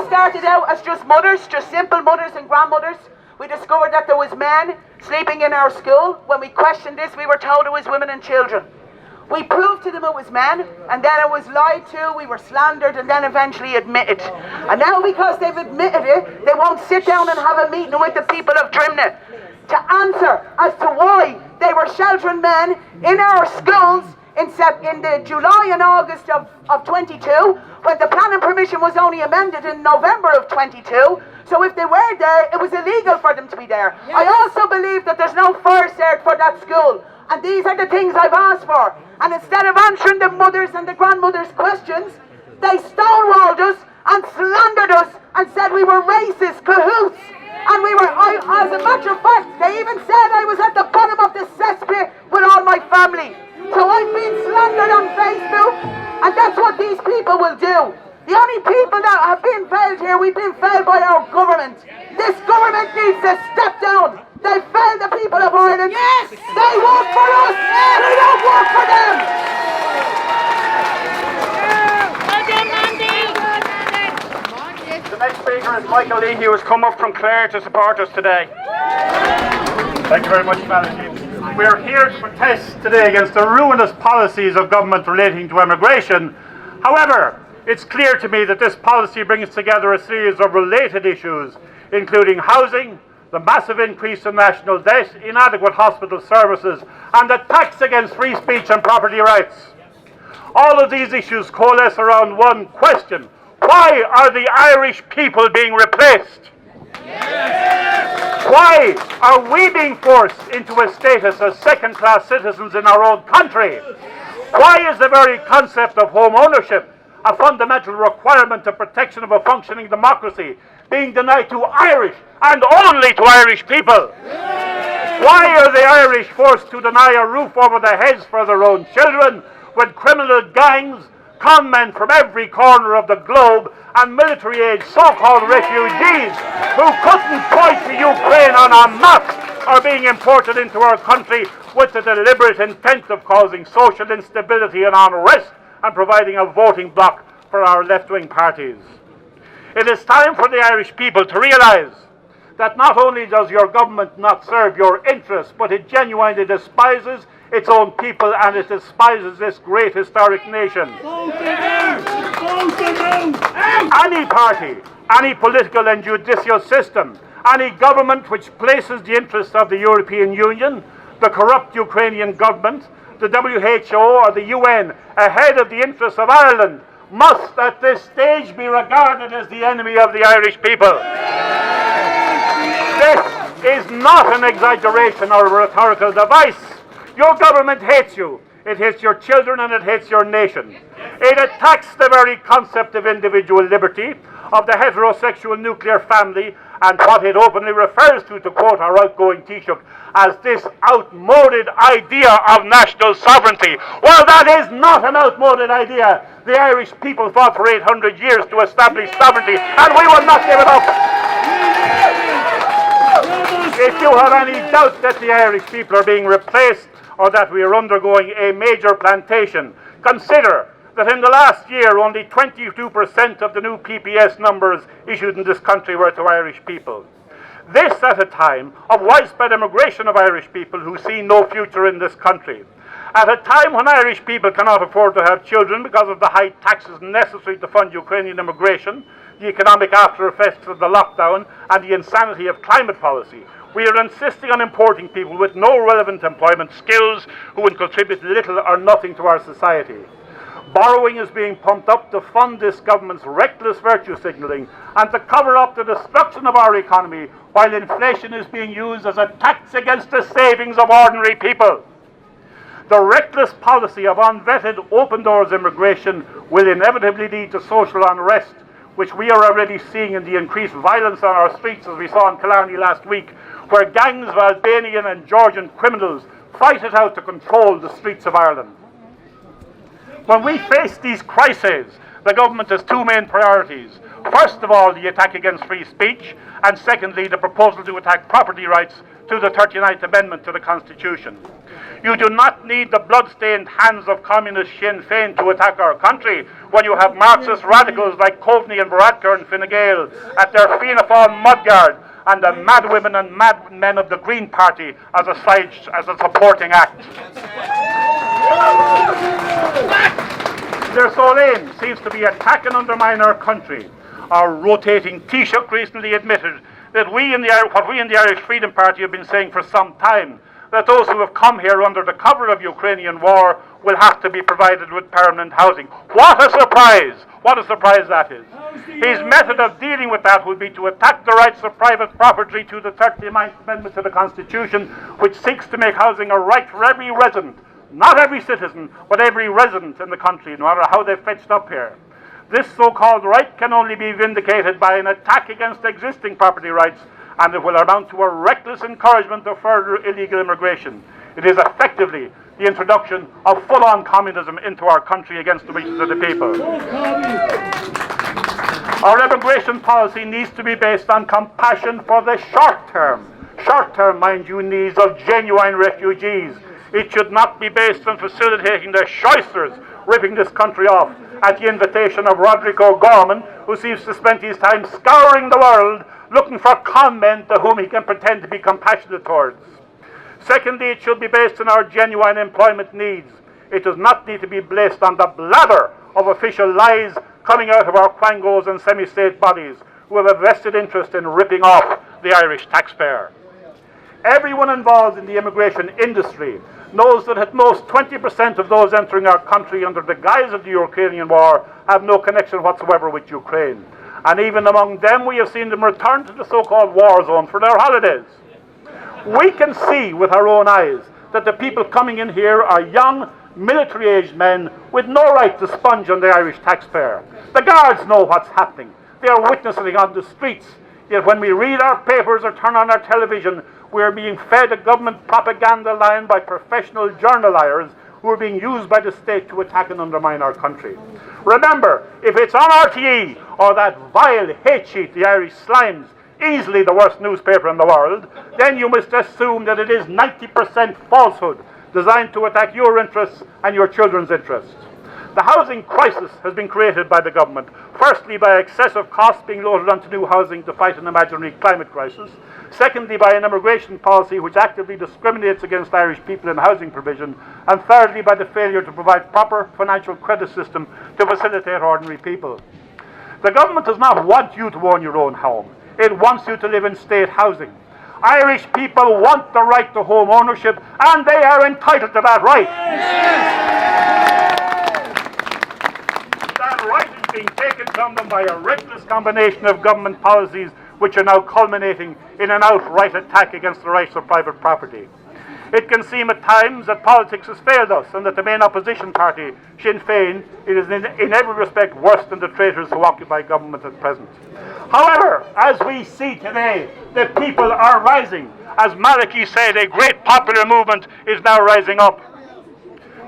started out as just mothers, just simple mothers and grandmothers. We discovered that there was men sleeping in our school. When we questioned this, we were told it was women and children. We proved to them it was men, and then it was lied to, we were slandered, and then eventually admitted. And now because they've admitted it, they won't sit down and have a meeting with the people of Drimnagh to answer as to why they were sheltering men in our schools in the July and August of 22, when the planning permission was only amended in November of 22. So if they were there, it was illegal for them to be there. Yes. I also believe that there's no fire cert for that school. And these are the things I've asked for. And instead of answering the mothers and the grandmothers' questions, they stonewalled us and slandered us and said we were racist cahoots. And we were, as a matter of fact, they even said I was at the bottom of the cesspit with all my family. So I've been slandered on Facebook, and that's what these people will do. The only people that have been failed here, we've been failed by our government. This government needs to step down. They failed the people of Ireland. Yes! They work for us. Yes! We don't work for them. The next speaker is Michael Leahy, who has come up from Clare to support us today. Thank you very much, Malachy. We are here to protest today against the ruinous policies of government relating to immigration. However, it's clear to me that this policy brings together a series of related issues, including housing, the massive increase in national debt, inadequate hospital services, and attacks against free speech and property rights. All of these issues coalesce around one question: why are the Irish people being replaced? Why are we being forced into a status as second-class citizens in our own country? Why is the very concept of home ownership, a fundamental requirement of protection of a functioning democracy, being denied to Irish and only to Irish people? Why are the Irish forced to deny a roof over their heads for their own children when criminal gangs, con men from every corner of the globe, and military-age so-called refugees who couldn't point to Ukraine on a map are being imported into our country with the deliberate intent of causing social instability and unrest and providing a voting bloc for our left-wing parties? It is time for the Irish people to realise that not only does your government not serve your interests, but it genuinely despises its own people, and it despises this great historic nation. Any party, any political and judicial system, any government which places the interests of the European Union, the corrupt Ukrainian government, the WHO or the UN ahead of the interests of Ireland must at this stage be regarded as the enemy of the Irish people. This is not an exaggeration or a rhetorical device. Your government hates you. It hates your children and it hates your nation. It attacks the very concept of individual liberty, of the heterosexual nuclear family, and what it openly refers to quote our outgoing Taoiseach, as this outmoded idea of national sovereignty. Well, that is not an outmoded idea. The Irish people fought for 800 years to establish sovereignty, and we will not give it up. If you have any doubt that the Irish people are being replaced or that we are undergoing a major plantation, consider that in the last year only 22% of the new PPS numbers issued in this country were to Irish people. This at a time of widespread immigration of Irish people who see no future in this country. At a time when Irish people cannot afford to have children because of the high taxes necessary to fund Ukrainian immigration, the economic after effects of the lockdown, and the insanity of climate policy, we are insisting on importing people with no relevant employment skills who will contribute little or nothing to our society. Borrowing is being pumped up to fund this government's reckless virtue signalling and to cover up the destruction of our economy, while inflation is being used as a tax against the savings of ordinary people. The reckless policy of unvetted open-doors immigration will inevitably lead to social unrest, which we are already seeing in the increased violence on our streets, as we saw in Killarney last week, where gangs of Albanian and Georgian criminals fight it out to control the streets of Ireland. When we face these crises, the government has two main priorities. First of all, the attack against free speech, and secondly, the proposal to attack property rights through the 39th Amendment to the Constitution. You do not need the blood-stained hands of communist Sinn Féin to attack our country when you have Marxist radicals like Coveney and Varadkar and Fine Gael at their Fianna Fáil mudguard, and the mad women and mad men of the Green Party as a supporting act. Their sole aim seems to be attack and undermine our country. Our rotating Taoiseach recently admitted that what we in the Irish Freedom Party have been saying for some time, that those who have come here under the cover of Ukrainian war will have to be provided with permanent housing. What a surprise! What a surprise that is. His method of dealing with that would be to attack the rights of private property to the 39th Amendment to the Constitution, which seeks to make housing a right for every resident, not every citizen, but every resident in the country, no matter how they've fetched up here. This so-called right can only be vindicated by an attack against existing property rights, and it will amount to a reckless encouragement of further illegal immigration. It is effectively the introduction of full-on communism into our country against the wishes of the people. Our immigration policy needs to be based on compassion for the short term, mind you, needs of genuine refugees. It should not be based on facilitating the shysters ripping this country off at the invitation of Roderick O'Gorman, who seems to spend his time scouring the world looking for con men to whom he can pretend to be compassionate towards. Secondly, it should be based on our genuine employment needs. It does not need to be based on the blather of official lies coming out of our quangos and semi-state bodies who have a vested interest in ripping off the Irish taxpayer. Everyone involved in the immigration industry knows that at most 20% of those entering our country under the guise of the Ukrainian war have no connection whatsoever with Ukraine. And even among them, we have seen them return to the so-called war zone for their holidays. We can see with our own eyes that the people coming in here are young, military-aged men with no right to sponge on the Irish taxpayer. The guards know what's happening. They are witnessing on the streets. Yet when we read our papers or turn on our television, we are being fed a government propaganda line by professional journaliers who are being used by the state to attack and undermine our country. Remember, if it's on RTE or that vile hate sheet, the Irish Slimes, easily the worst newspaper in the world, then you must assume that it is 90% falsehood, designed to attack your interests and your children's interests. The housing crisis has been created by the government, firstly by excessive costs being loaded onto new housing to fight an imaginary climate crisis, secondly by an immigration policy which actively discriminates against Irish people in housing provision, and thirdly by the failure to provide proper financial credit system to facilitate ordinary people. The government does not want you to own your own home. It wants you to live in state housing. Irish people want the right to home ownership, and they are entitled to that right. That right is being taken from them by a reckless combination of government policies which are now culminating in an outright attack against the rights of private property. It can seem at times that politics has failed us and that the main opposition party, Sinn Féin, is in every respect worse than the traitors who occupy government at present. However, as we see today, the people are rising. As Malachy said, a great popular movement is now rising up.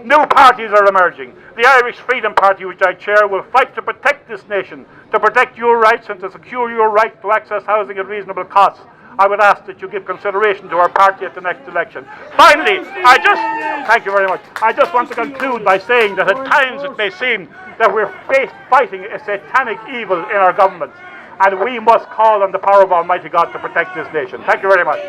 New parties are emerging. The Irish Freedom Party, which I chair, will fight to protect this nation, to protect your rights and to secure your right to access housing at reasonable costs. I would ask that you give consideration to our party at the next election. Finally, thank you very much. I just want to conclude by saying that at times it may seem that we're fighting a satanic evil in our government, and we must call on the power of Almighty God to protect this nation. Thank you very much.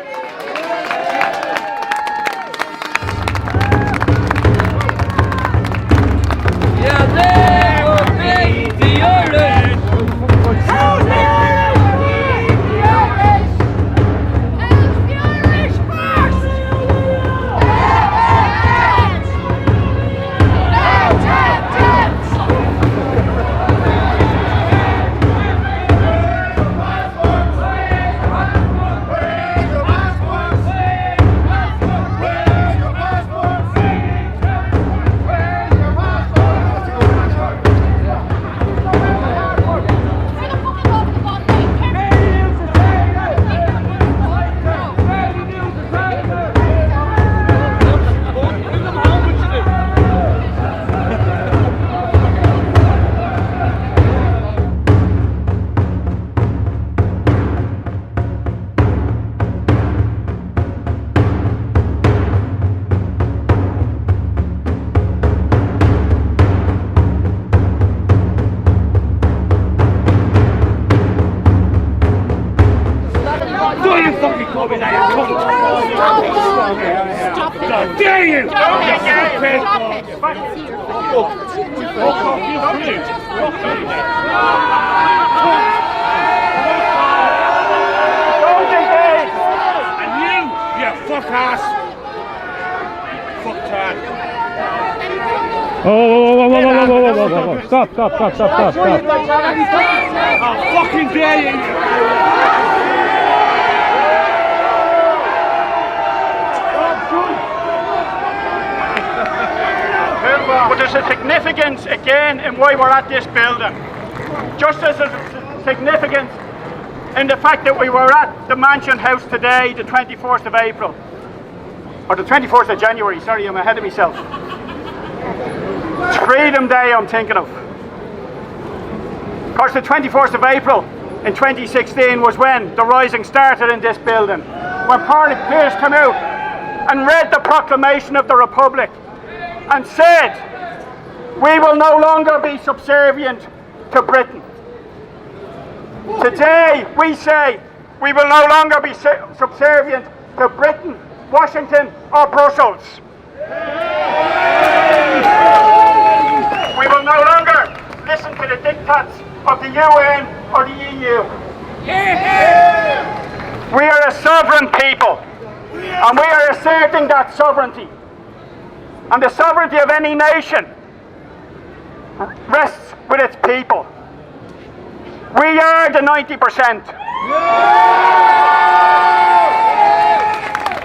you! And you fuck ass! Fucktard! Oh, stop. How fucking dare you! But there's a significance again in why we're at this building. Just as there's a significance in the fact that we were at the Mansion House today, the 24th of April. Or the 24th of January, sorry, I'm ahead of myself. It's Freedom Day I'm thinking of. Of course, the 24th of April in 2016 was when the rising started in this building. When Pádraig Pearse came out and read the proclamation of the Republic and said, we will no longer be subservient to Britain. Today we say we will no longer be subservient to Britain, Washington or Brussels. We will no longer listen to the diktats of the UN or the EU. We are a sovereign people and we are asserting that sovereignty. And the sovereignty of any nation rests with its people. We are the 90%.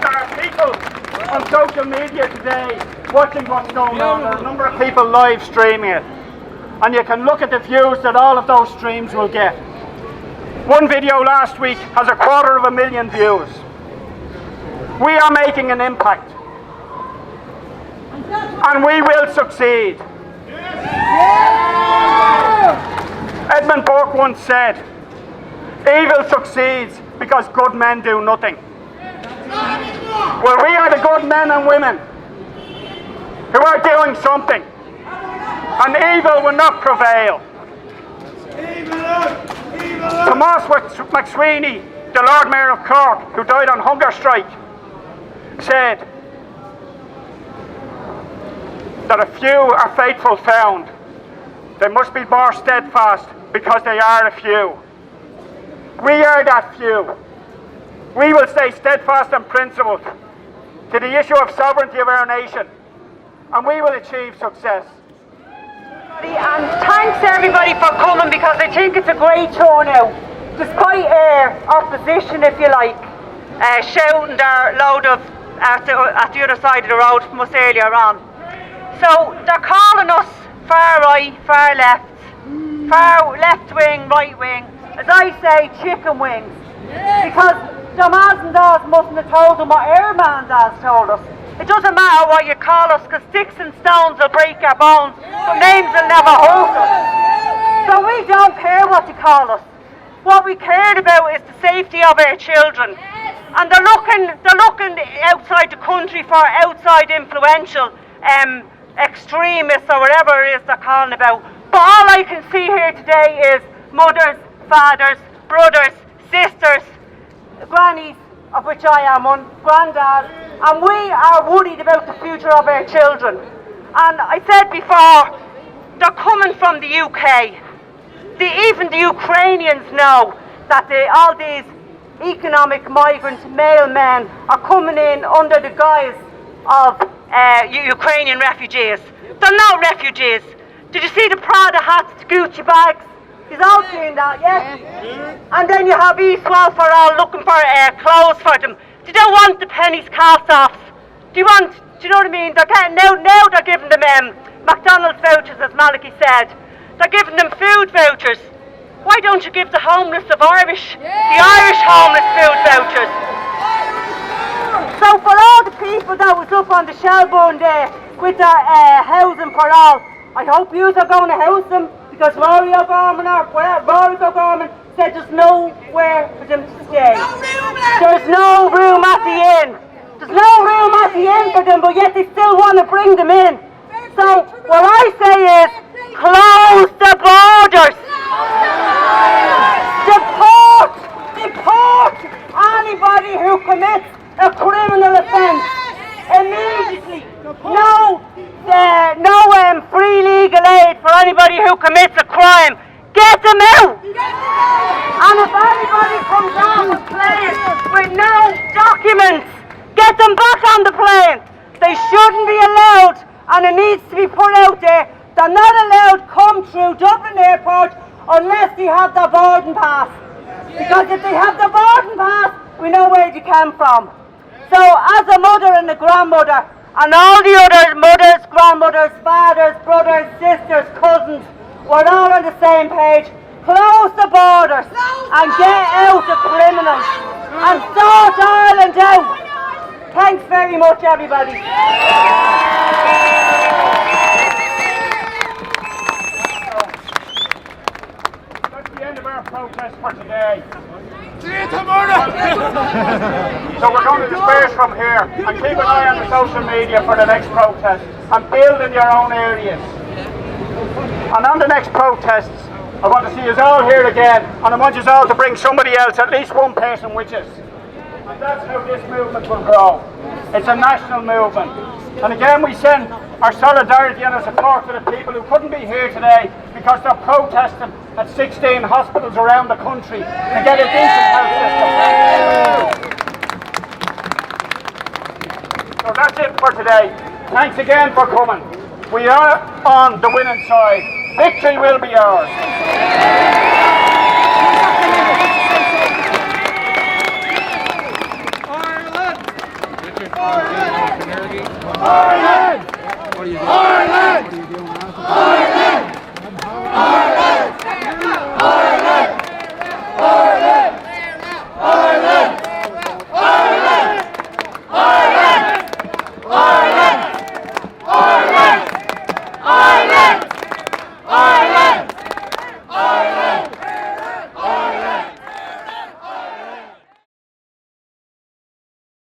There are people on social media today watching what's going on. There are a number of people live streaming it. And you can look at the views that all of those streams will get. One video last week has 250,000 views. We are making an impact. And we will succeed. Edmund Burke once said, evil succeeds because good men do nothing. Well, we are the good men and women who are doing something, and evil will not prevail. Thomas McSweeney, the Lord Mayor of Cork, who died on hunger strike, said that a few are faithful found. They must be more steadfast because they are a few. We are that few. We will stay steadfast and principled to the issue of sovereignty of our nation, and we will achieve success. And thanks everybody for coming, because I think it's a great turnout, despite opposition, if you like, shouting their load of at the other side of the road from us earlier on. So they're calling us far right, far left, far left wing, right wing, as I say, chicken wings, because the mas and dads mustn't have told them what our man and dads told us. It doesn't matter what you call us, because sticks and stones will break our bones, but names will never hurt us. So we don't care what you call us. What we cared about is the safety of our children. And they're looking outside the country for outside influential extremists or whatever it is they're calling about. But all I can see here today is mothers, fathers, brothers, sisters, grannies, of which I am one, granddads, and we are worried about the future of our children. And I said before, they're coming from the UK. Even the Ukrainians know that all these economic migrant male men are coming in under the guise of Ukrainian refugees. They're not refugees. Did you see the Prada hats, the Gucci bags? You've all seen that, yeah? And then you have East Walford looking for clothes for them. They don't want the pennies cast offs. Do you know what I mean? They're getting now they're giving them McDonald's vouchers, as Malachy said. They're giving them food vouchers. Why don't you give the homeless the Irish homeless food vouchers? So for all the people that was up on the Shelbourne there with their housing for all, I hope you are going to house them, because Rory O'Gorman said there's nowhere for them to stay. There's no room at the inn. There's no room at the inn for them, but yet they still want to bring them in. So what I say is, close the borders. Deport anybody who commits a criminal offence immediately. no free legal aid for anybody who commits a crime. Get them out! And if anybody comes on the plane with no documents, get them back on the plane. They shouldn't be allowed, and it needs to be put out there. They're not allowed to come through Dublin Airport unless they have their boarding pass. Because if they have the boarding pass, we know where they came from. So as a mother and a grandmother, and all the other mothers, grandmothers, fathers, brothers, sisters, cousins, we're all on the same page. Close the borders and get out the criminals and sort Ireland out. Thanks very much, everybody. That's the end of our protest for today. So we're going to disperse from here and keep an eye on the social media for the next protest and build in your own areas. And on the next protests, I want to see us all here again, and I want you all to bring somebody else, at least one person with us. And that's how this movement will grow. It's a national movement. And again, we send our solidarity and our support to the people who couldn't be here today because they're protesting at 16 hospitals around the country to get a decent health system. So that's it for today. Thanks again for coming. We are on the winning side. Victory will be ours. Ireland! Ireland! Ireland! Ireland!